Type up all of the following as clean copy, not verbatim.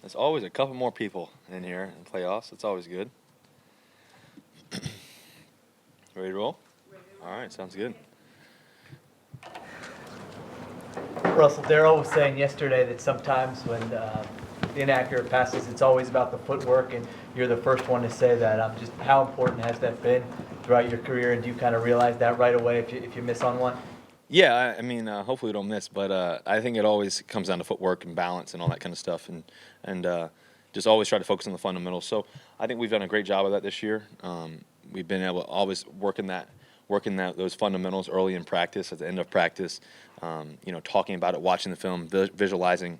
There's always a couple more people in here in playoffs. It's always good. Ready to roll? All right, sounds good. Russell, Darrell was saying yesterday that sometimes when the inaccurate passes, it's always about the footwork, and you're the first one to say that. Just how important has that been throughout your career, and do you kind of realize that right away if you miss on one? Yeah, I mean, hopefully we don't miss, but I think it always comes down to footwork and balance and all that kind of stuff, and just always try to focus on the fundamentals. So I think we've done a great job of that this year. We've been able to always working those fundamentals early in practice, at the end of practice. Talking about it, watching the film, visualizing.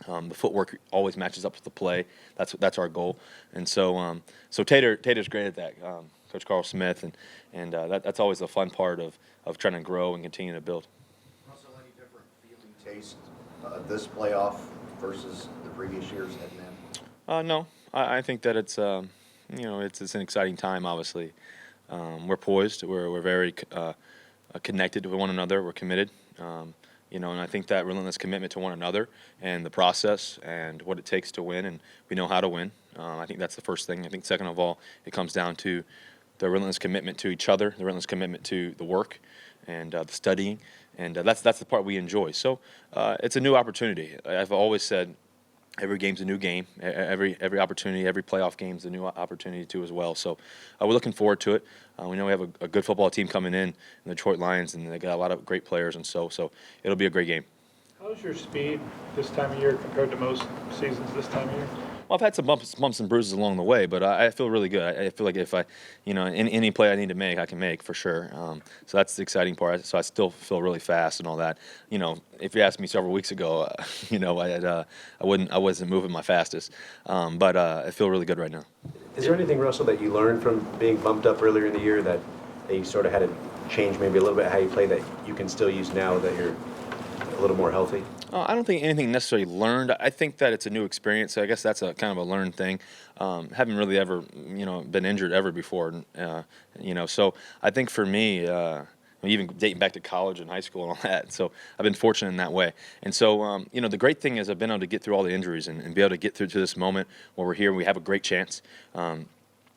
The footwork always matches up to the play. That's our goal, and so Tater's great at that. Coach Carl Smith, and that's always the fun part of trying to grow and continue to build. Also, any different feeling, taste this playoff versus the previous years heading in? No, I think that it's it's an exciting time. Obviously, we're poised. We're very connected to one another. We're committed. And I think that relentless commitment to one another and the process and what it takes to win, and we know how to win. I think that's the first thing. I think second of all, it comes down to the relentless commitment to each other, the relentless commitment to the work and the studying, and that's the part we enjoy. So it's a new opportunity. I've always said every game's a new game. Every opportunity, every playoff game's a new opportunity too as well. So we're looking forward to it. We know we have a good football team coming in, the Detroit Lions, and they got a lot of great players, and so it'll be a great game. How's your speed this time of year compared to most seasons this time of year? Well, I've had some bumps and bruises along the way, but I feel really good. I feel like if any play I need to make, I can make for sure. So that's the exciting part. So I still feel really fast and all that. If you asked me several weeks ago, I wasn't moving my fastest, but I feel really good right now. Is there anything, Russell, that you learned from being bumped up earlier in the year that you sort of had to change maybe a little bit how you play that you can still use now that you're a little more healthy? I don't think anything necessarily learned. I think that it's a new experience. So I guess that's a kind of a learned thing. Haven't really ever, been injured ever before. So I think for me, even dating back to college and high school and all that. So I've been fortunate in that way. And so, the great thing is I've been able to get through all the injuries and be able to get through to this moment where we're here. We have a great chance.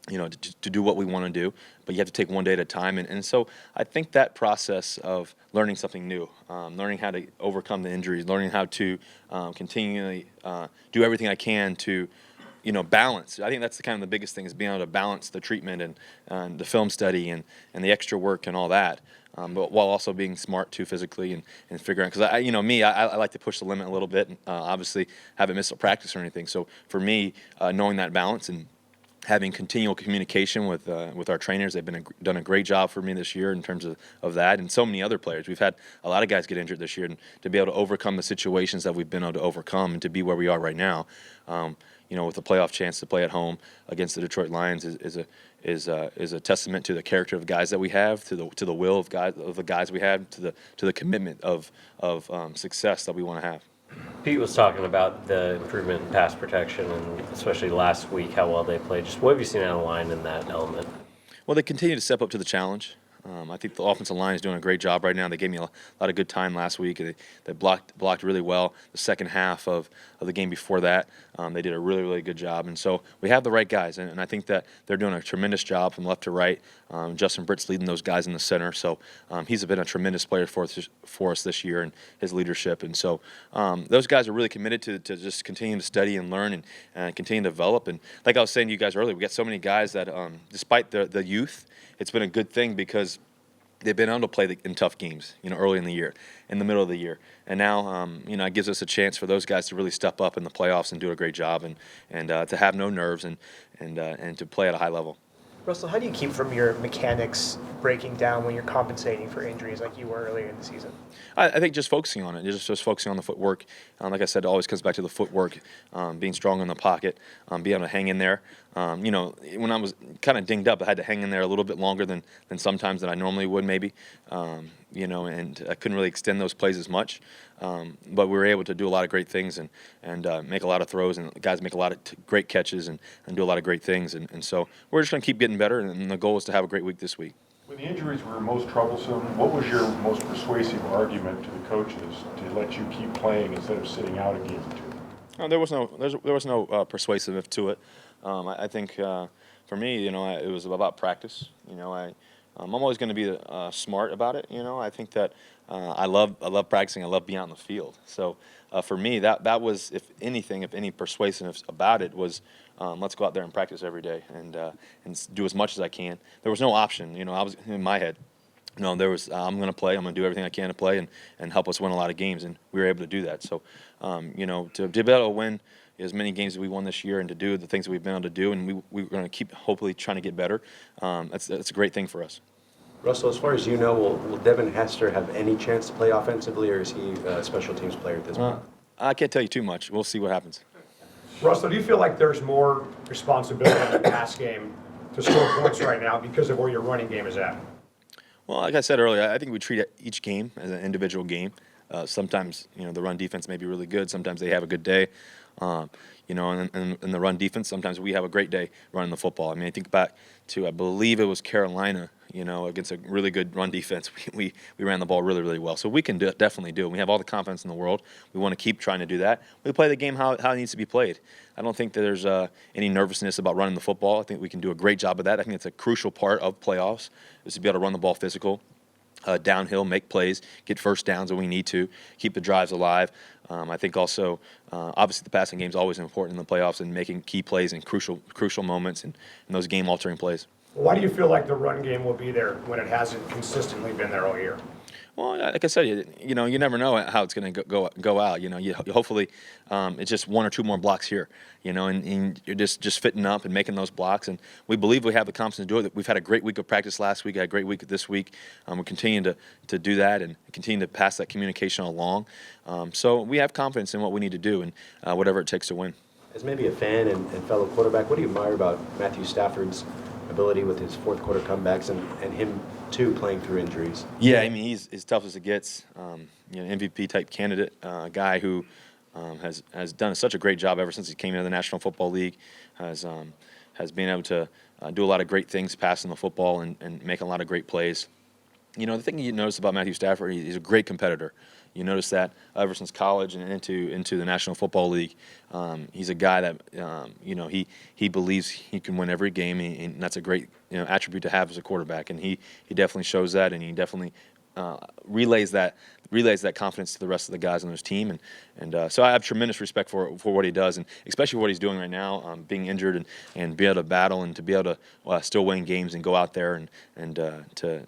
To do what we want to do, but you have to take one day at a time. And so I think that process of learning something new, learning how to overcome the injuries, learning how to continually do everything I can to, balance. I think that's the biggest thing is being able to balance the treatment and the film study and the extra work and all that. But while also being smart too physically and figuring out, because I like to push the limit a little bit. Obviously, haven't missed a practice or anything. So for me, knowing that balance and having continual communication with our trainers, they've done a great job for me this year in terms of that, and so many other players. We've had a lot of guys get injured this year, and to be able to overcome the situations that we've been able to overcome, and to be where we are right now, with a playoff chance to play at home against the Detroit Lions is a testament to the character of guys that we have, to the will of the guys we have, to the commitment of success that we want to have. Pete was talking about the improvement in pass protection, and especially last week, how well they played. Just what have you seen out of the line in that element? Well, they continue to step up to the challenge. I think the offensive line is doing a great job right now. They gave me a lot of good time last week. They blocked really well. The second half of the game before that, they did a really, really good job. And so we have the right guys, and I think that they're doing a tremendous job from left to right. Justin Britt's leading those guys in the center, so he's been a tremendous player for us this year and his leadership. And so those guys are really committed to just continue to study and learn and continue to develop. And like I was saying to you guys earlier, we got so many guys that despite the youth, it's been a good thing because they've been able to play in tough games, early in the year, in the middle of the year. And now, it gives us a chance for those guys to really step up in the playoffs and do a great job and to have no nerves and to play at a high level. Russell, how do you keep from your mechanics breaking down when you're compensating for injuries like you were earlier in the season? I think just focusing on it, just focusing on the footwork. Like I said, it always comes back to the footwork, being strong in the pocket, being able to hang in there. When I was kind of dinged up, I had to hang in there a little bit longer than sometimes than I normally would maybe, and I couldn't really extend those plays as much. But we were able to do a lot of great things and make a lot of throws, and guys make a lot of great catches and do a lot of great things. And so we're just going to keep getting better, and the goal is to have a great week this week. When the injuries were most troublesome, what was your most persuasive argument to the coaches to let you keep playing instead of sitting out a game or two? No, there was no persuasive to it. I think for me, it was about practice. I'm always going to be smart about it. I think that I love practicing. I love being out in the field. So for me, that was, if anything, if any persuasiveness about it was, let's go out there and practice every day and do as much as I can. There was no option. I was in my head. No, there was. I'm going to play. I'm going to do everything I can to play and help us win a lot of games, and we were able to do that. So, to be able to win as many games as we won this year, and to do the things that we've been able to do, and we're going to keep hopefully trying to get better. That's a great thing for us. Russell, as far as you know, will Devin Hester have any chance to play offensively, or is he a special teams player at this point? I can't tell you too much. We'll see what happens. Russell, do you feel like there's more responsibility in the pass game to score points right now because of where your running game is at? Well, like I said earlier, I think we treat each game as an individual game. Sometimes, the run defense may be really good. Sometimes they have a good day. And in the run defense, sometimes we have a great day running the football. I mean, I think back to, I believe it was Carolina, against a really good run defense. We ran the ball really, really well. So we can definitely do it. We have all the confidence in the world. We want to keep trying to do that. We play the game how it needs to be played. I don't think that there's any nervousness about running the football. I think we can do a great job of that. I think it's a crucial part of playoffs, is to be able to run the ball physical. Downhill, make plays, get first downs when we need to, keep the drives alive. I think also, obviously, the passing game is always important in the playoffs and making key plays in crucial moments and those game-altering plays. Why do you feel like the run game will be there when it hasn't consistently been there all year? Well, like I said, you never know how it's going to go out. Hopefully, it's just one or two more blocks here. And you're just fitting up and making those blocks. And we believe we have the confidence to do it. We've had a great week of practice last week. Had a great week this week. We're continuing to do that and continue to pass that communication along. So we have confidence in what we need to do and whatever it takes to win. As maybe a fan and fellow quarterback, what do you admire about Matthew Stafford's ability with his fourth quarter comebacks and him too playing through injuries? Yeah, I mean, he's as tough as it gets. MVP type candidate, a guy who has done such a great job ever since he came into the National Football League. Has been able to do a lot of great things, passing the football and making a lot of great plays. The thing you notice about Matthew Stafford, he's a great competitor. You notice that ever since college and into the National Football League, he's a guy that he believes he can win every game, and that's a great attribute to have as a quarterback. And he definitely shows that, and he definitely relays that confidence to the rest of the guys on his team. And so I have tremendous respect for what he does, and especially what he's doing right now, being injured and be able to battle and to be able to still win games and go out there and to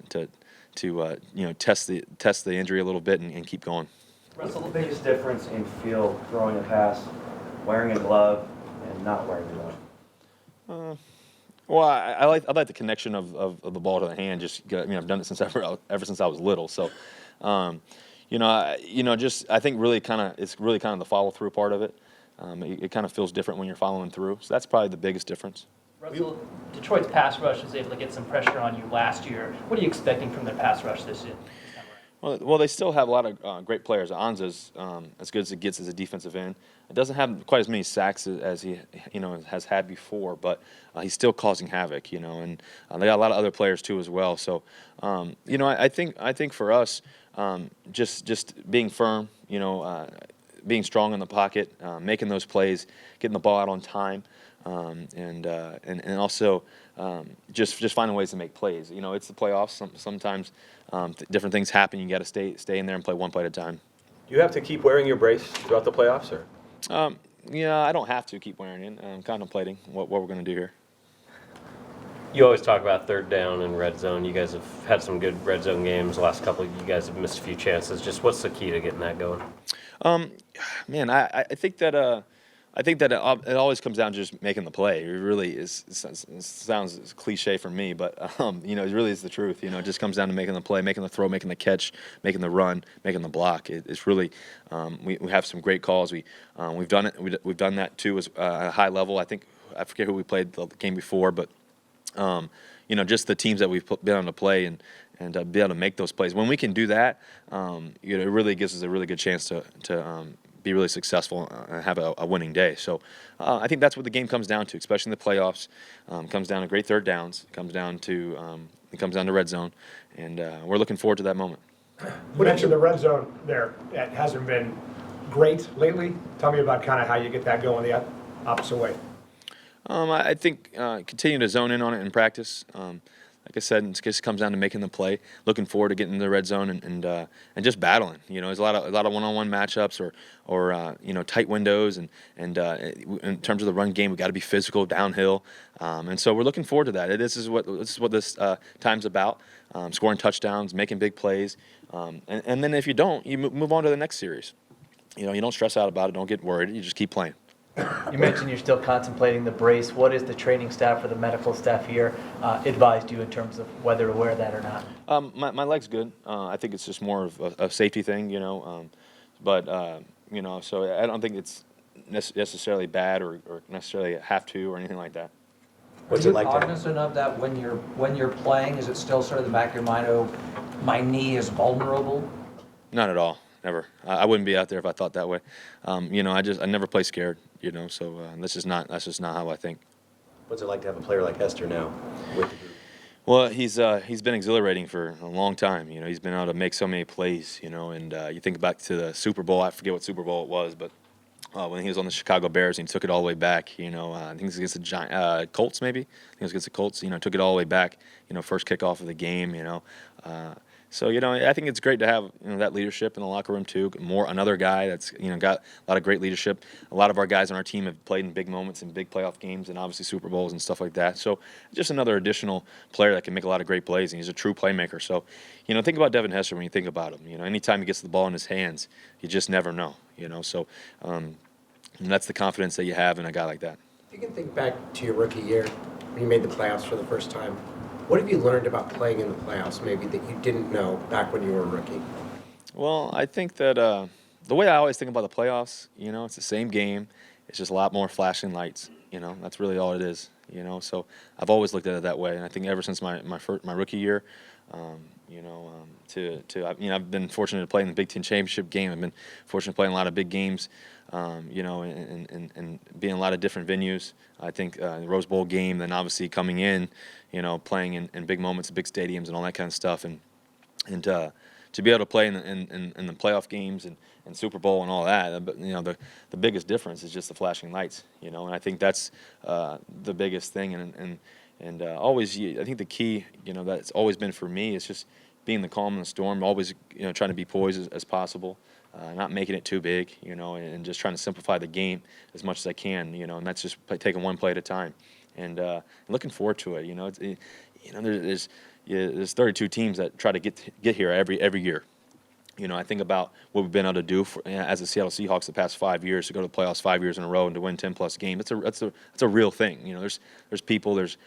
test the injury a little bit and keep going. Russell, the biggest difference in feel throwing a pass, wearing a glove, and not wearing a glove? Well, I like the connection of the ball to the hand. I've done it since ever since I was little. So, I think it's really kind of the follow through part of it. It kind of feels different when you're following through. So that's probably the biggest difference. Russell, Detroit's pass rush was able to get some pressure on you last year. What are you expecting from their pass rush this year? Well, they still have a lot of great players. Anza's as good as it gets as a defensive end. It doesn't have quite as many sacks as he has had before, but he's still causing havoc. And they got a lot of other players too as well. So I think for us, just being firm, being strong in the pocket, making those plays, getting the ball out on time. And also just finding ways to make plays. It's the playoffs. Sometimes different things happen. You got to stay in there and play one play at a time. Do you have to keep wearing your brace throughout the playoffs, or? I don't have to keep wearing it. I'm contemplating what we're going to do here. You always talk about third down and red zone. You guys have had some good red zone games. The last couple, you guys have missed a few chances. Just what's the key to getting that going? I think that it always comes down to just making the play. It really is. It sounds cliche for me, but it really is the truth. It just comes down to making the play, making the throw, making the catch, making the run, making the block. It's really we have some great calls. We've done it. We've done that too at a high level. I forget who we played the game before, but just the teams that we've been able to play and be able to make those plays. When we can do that, it really gives us a really good chance to be really successful and have a winning day. So I think that's what the game comes down to, especially in the playoffs. Comes down to great third downs. It comes down to red zone, and we're looking forward to that moment. You mentioned the red zone there. It hasn't been great lately? Tell me about kind of how you get that going the opposite way. I think continue to zone in on it in practice. Like I said, it just comes down to making the play. Looking forward to getting in the red zone and just battling. There's a lot of one-on-one matchups or tight windows and in terms of the run game, we got to be physical downhill. And so we're looking forward to that. This is what this time's about: scoring touchdowns, making big plays, and then if you don't, you move on to the next series. You don't stress out about it. Don't get worried. You just keep playing. You mentioned you're still contemplating the brace. What is the training staff or the medical staff here advised you in terms of whether to wear that or not? My leg's good. I think it's just more of a safety thing, but so I don't think it's necessarily bad or necessarily have to or anything like that. What's Are it you like to cognizant of that when you're playing? Is it still sort of the back of your mind, oh, my knee is vulnerable? Not at all. Never. I wouldn't be out there if I thought that way. I never play scared. So that's just not how I think. What's it like to have a player like Hester now with the group? Well, he's been exhilarating for a long time. He's been able to make so many plays. And you think back to the Super Bowl. I forget what Super Bowl it was, but when he was on the Chicago Bears and he took it all the way back. I think it was against the Colts, maybe. I think it was against the Colts. Took it all the way back. First kickoff of the game. So I think it's great to have that leadership in the locker room too. Another guy that's got a lot of great leadership. A lot of our guys on our team have played in big moments in big playoff games and obviously Super Bowls and stuff like that. So just another additional player that can make a lot of great plays, and he's a true playmaker. So think about Devin Hester when you think about him. Anytime he gets the ball in his hands, you just never know. So and that's the confidence that you have in a guy like that. You can think back to your rookie year when you made the playoffs for the first time. What have you learned about playing in the playoffs, maybe, that you didn't know back when you were a rookie? Well, I think that the way I always think about the playoffs, it's the same game. It's just a lot more flashing lights. That's really all it is. So I've always looked at it that way, and I think ever since my rookie year, I've been fortunate to play in the Big Ten championship game. I've been fortunate to play in a lot of big games, and be in a lot of different venues. I think the Rose Bowl game, then obviously coming in, playing in big moments, big stadiums, and all that kind of stuff, and to be able to play in the playoff games and Super Bowl and all that, the biggest difference is just the flashing lights, and I think that's the biggest thing, and always, I think the key, that's always been for me is just being the calm in the storm, always, trying to be poised as possible, not making it too big, and just trying to simplify the game as much as I can, and that's just taking one play at a time, and looking forward to it. There's 32 teams that try to get here every year. I think about what we've been able to do as the Seattle Seahawks the past 5 years, to go to the playoffs 5 years in a row and to win 10+ games. It's a real thing. There's people, there's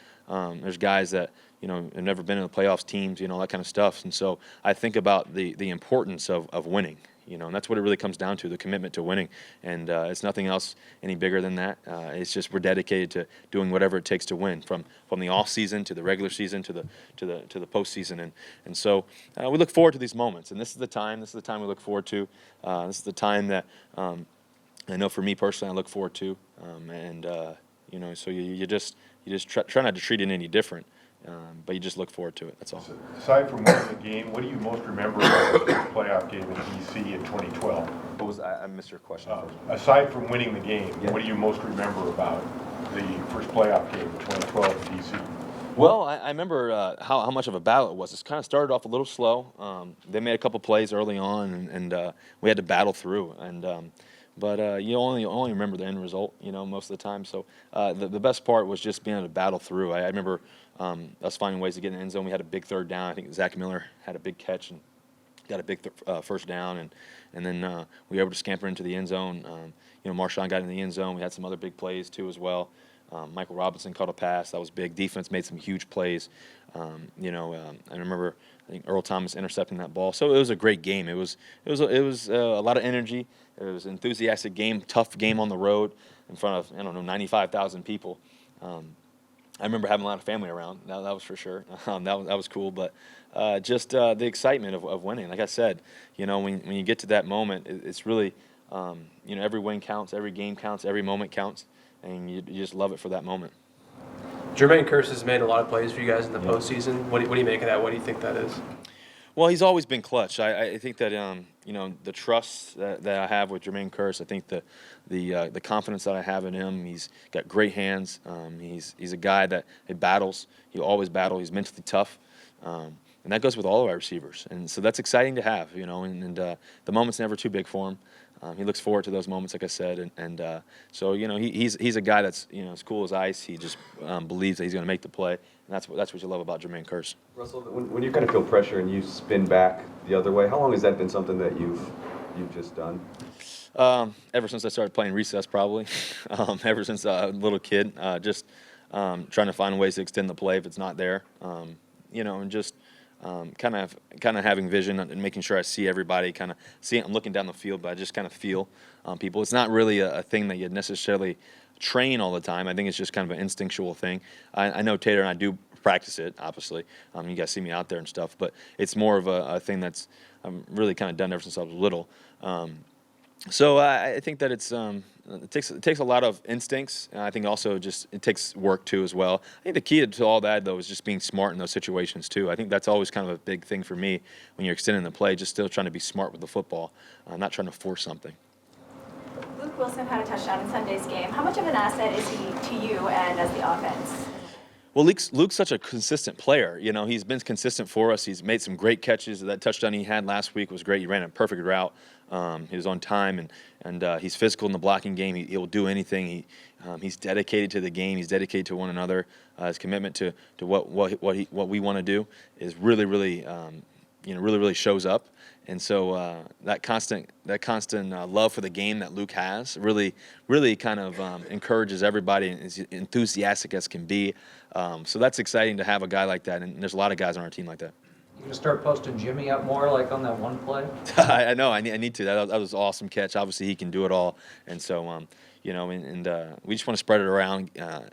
guys that have never been in the playoffs, teams, all that kind of stuff. And so I think about the importance of winning. And that's what it really comes down to, the commitment to winning. And it's nothing else any bigger than that. It's just we're dedicated to doing whatever it takes to win, from the off season to the regular season to the postseason. And so we look forward to these moments. And this is the time we look forward to. This is the time that I know for me personally I look forward to. So you just try not to treat it any different. But you just look forward to it. That's all. Aside from winning the game, what do you most remember about the playoff game in DC in 2012? What was I missed your question? Aside from winning the game, Yeah. what do you most remember about the first playoff game in 2012 in DC? Well, I remember how much of a battle it was. It kind of started off a little slow. They made a couple plays early on, and we had to battle through. But you only remember the end result, most of the time. So the best part was just being able to battle through. I remember us finding ways to get in the end zone. We had a big third down. I think Zach Miller had a big catch and got a big first down, and then we were able to scamper into the end zone. Marshawn got in the end zone. We had some other big plays too as well. Michael Robinson caught a pass that was big. Defense made some huge plays. I remember I think Earl Thomas intercepting that ball. So it was a great game. It was a lot of energy. It was an enthusiastic game, tough game on the road in front of 95,000 people. I remember having a lot of family around. That was for sure. That was cool. But just the excitement of winning. Like I said, when you get to that moment, it's really every win counts, every game counts, every moment counts, and you just love it for that moment. Jermaine Kearse has made a lot of plays for you guys in the postseason. What do you make of that? What do you think that is? Well, he's always been clutch. I think that the trust that I have with Jermaine Kearse. I think the confidence that I have in him. He's got great hands. He's a guy that he battles. He always battle. He's mentally tough. And that goes with all of our receivers. And so that's exciting to have, and the moment's never too big for him. He looks forward to those moments, like I said, and so he's a guy that's as cool as ice. He just believes that he's going to make the play, and that's what you love about Jermaine Kearse. Russell, when you kind of feel pressure and you spin back the other way, how long has that been something that you've just done? Ever since I started playing recess, probably. Ever since a little kid, just trying to find ways to extend the play if it's not there, and just. Kind of having vision and making sure I see everybody. I'm looking down the field, but I just kind of feel people. It's not really a thing that you necessarily train all the time. I think it's just kind of an instinctual thing. I know Tater and I do practice it, obviously. You guys see me out there and stuff, but it's more of a thing that's really kind of done ever since I was little. So I think that it takes a lot of instincts. And I think also it takes work too as well. I think the key to all that though is just being smart in those situations too. I think that's always kind of a big thing for me when you're extending the play. Just still trying to be smart with the football, not trying to force something. Luke Wilson had a touchdown in Sunday's game. How much of an asset is he to you and as the offense? Well, Luke's such a consistent player. He's been consistent for us. He's made some great catches. That touchdown he had last week was great. He ran a perfect route. He was on time, and he's physical in the blocking game. He'll do anything. He's dedicated to the game. He's dedicated to one another. His commitment to what we want to do is really, really, really shows up. And so that constant love for the game that Luke has really kind of encourages everybody and is enthusiastic as can be. So that's exciting to have a guy like that, and there's a lot of guys on our team like that. You gonna start posting Jimmy up more, like on that one play? I know. I need to. That was an awesome catch. Obviously, he can do it all, and so we just want to spread it around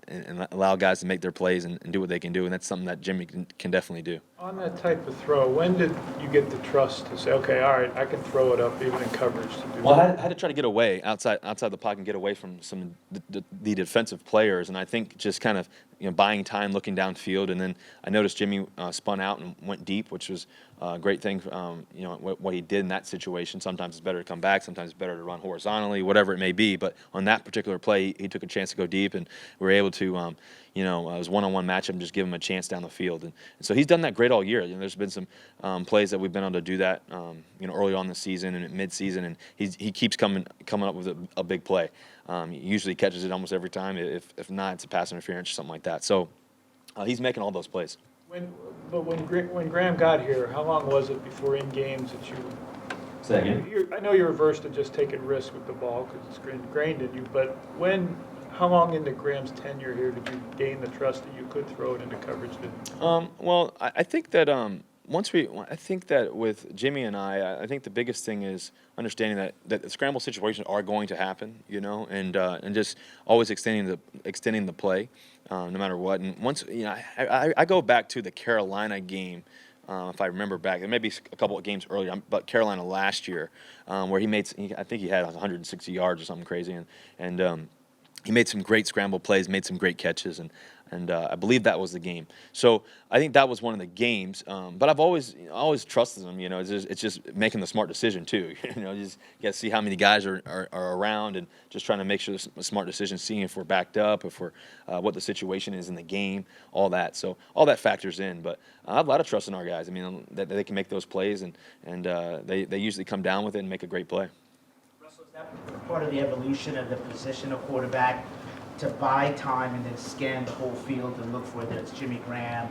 and allow guys to make their plays and do what they can do, and that's something that Jimmy can definitely do. On that type of throw, when did you get the trust to say, okay, all right, I can throw it up even in coverage to do Well, that? I had to try to get away outside the pocket and get away from some the defensive players, and I think just kind of buying time, looking downfield, and then I noticed Jimmy spun out and went deep, which was a great thing. What he did in that situation. Sometimes it's better to come back. Sometimes it's better to run horizontally, whatever it may be. But on that particular play, he took a chance to go deep, and we were able to. It was one-on-one matchup and just give him a chance down the field, and so he's done that great all year. There's been some plays that we've been able to do that, early on the season and mid-season, and he keeps coming up with a big play. He usually catches it almost every time. If not, it's a pass interference or something like that. So he's making all those plays. When Graham got here, how long was it before in games that you? Say again? I know you're averse to just taking risks with the ball because it's ingrained in you, but how long into Graham's tenure here did you gain the trust that you could throw it into coverage? Well, I think that I think that with Jimmy and I think the biggest thing is understanding that the scramble situations are going to happen, and just always extending the play, no matter what. And once I go back to the Carolina game. If I remember back, there may be a couple of games earlier, but Carolina last year, where I think he had 160 yards or something crazy, and he made some great scramble plays, made some great catches, and I believe that was the game. So I think that was one of the games. But I've always trusted him. It's just making the smart decision too. You got to see how many guys are around, and just trying to make sure the smart decision, seeing if we're backed up, if we're what the situation is in the game, all that. So all that factors in. But I have a lot of trust in our guys. I mean, that they can make those plays, and they usually come down with it and make a great play. Russell, is that part of the evolution of the position of quarterback, to buy time and then scan the whole field and look for whether it's Jimmy Graham,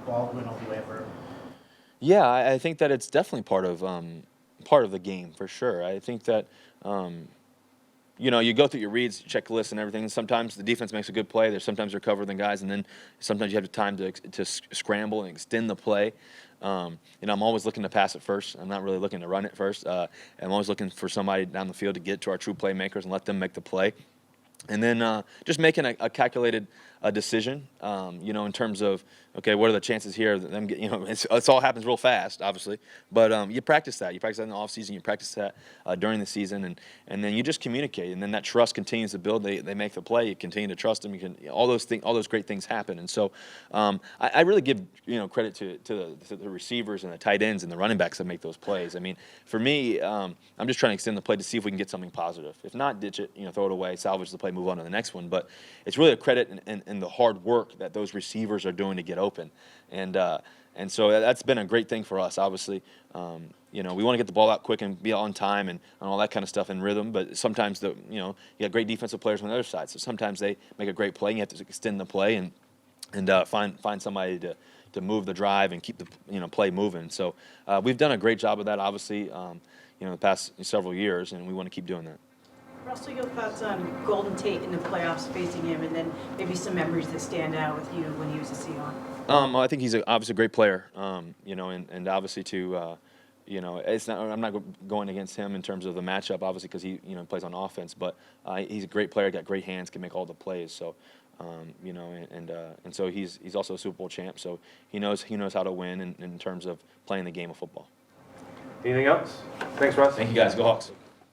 Baldwin, or whoever? Yeah, I think that it's definitely part of the game for sure. I think that you go through your reads, check lists, and everything. Sometimes the defense makes a good play. Sometimes they're covering the guys, and then sometimes you have the time to scramble and extend the play. I'm always looking to pass it first. I'm not really looking to run it first. I'm always looking for somebody down the field to get to our true playmakers and let them make the play. And then just making a calculated decision, in terms of, okay, what are the chances here that them get, it's all happens real fast, obviously. But you practice that. You practice that in the off season. You practice that during the season, and then you just communicate, and then that trust continues to build. They make the play. You continue to trust them. All those great things happen. And so I really give credit to the receivers and the tight ends and the running backs that make those plays. I mean, for me, I'm just trying to extend the play to see if we can get something positive. If not, ditch it, throw it away, salvage the play, move on to the next one. But it's really a credit and the hard work that those receivers are doing to get open. And so that's been a great thing for us, obviously. We want to get the ball out quick and be on time and all that kind of stuff in rhythm. But sometimes you got great defensive players on the other side. So sometimes they make a great play and you have to extend the play and find somebody to move the drive and keep the play moving. So we've done a great job of that, obviously, the past several years, and we want to keep doing that. Russell, your thoughts on Golden Tate in the playoffs facing him, and then maybe some memories that stand out with you when he was a Seahawk? I think he's obviously a great player, and obviously it's not. I'm not going against him in terms of the matchup, obviously, because he plays on offense. But he's a great player, got great hands, can make all the plays. So, and so he's also a Super Bowl champ. So he knows how to win in terms of playing the game of football. Anything else? Thanks, Russ. Thank you guys. Go Hawks.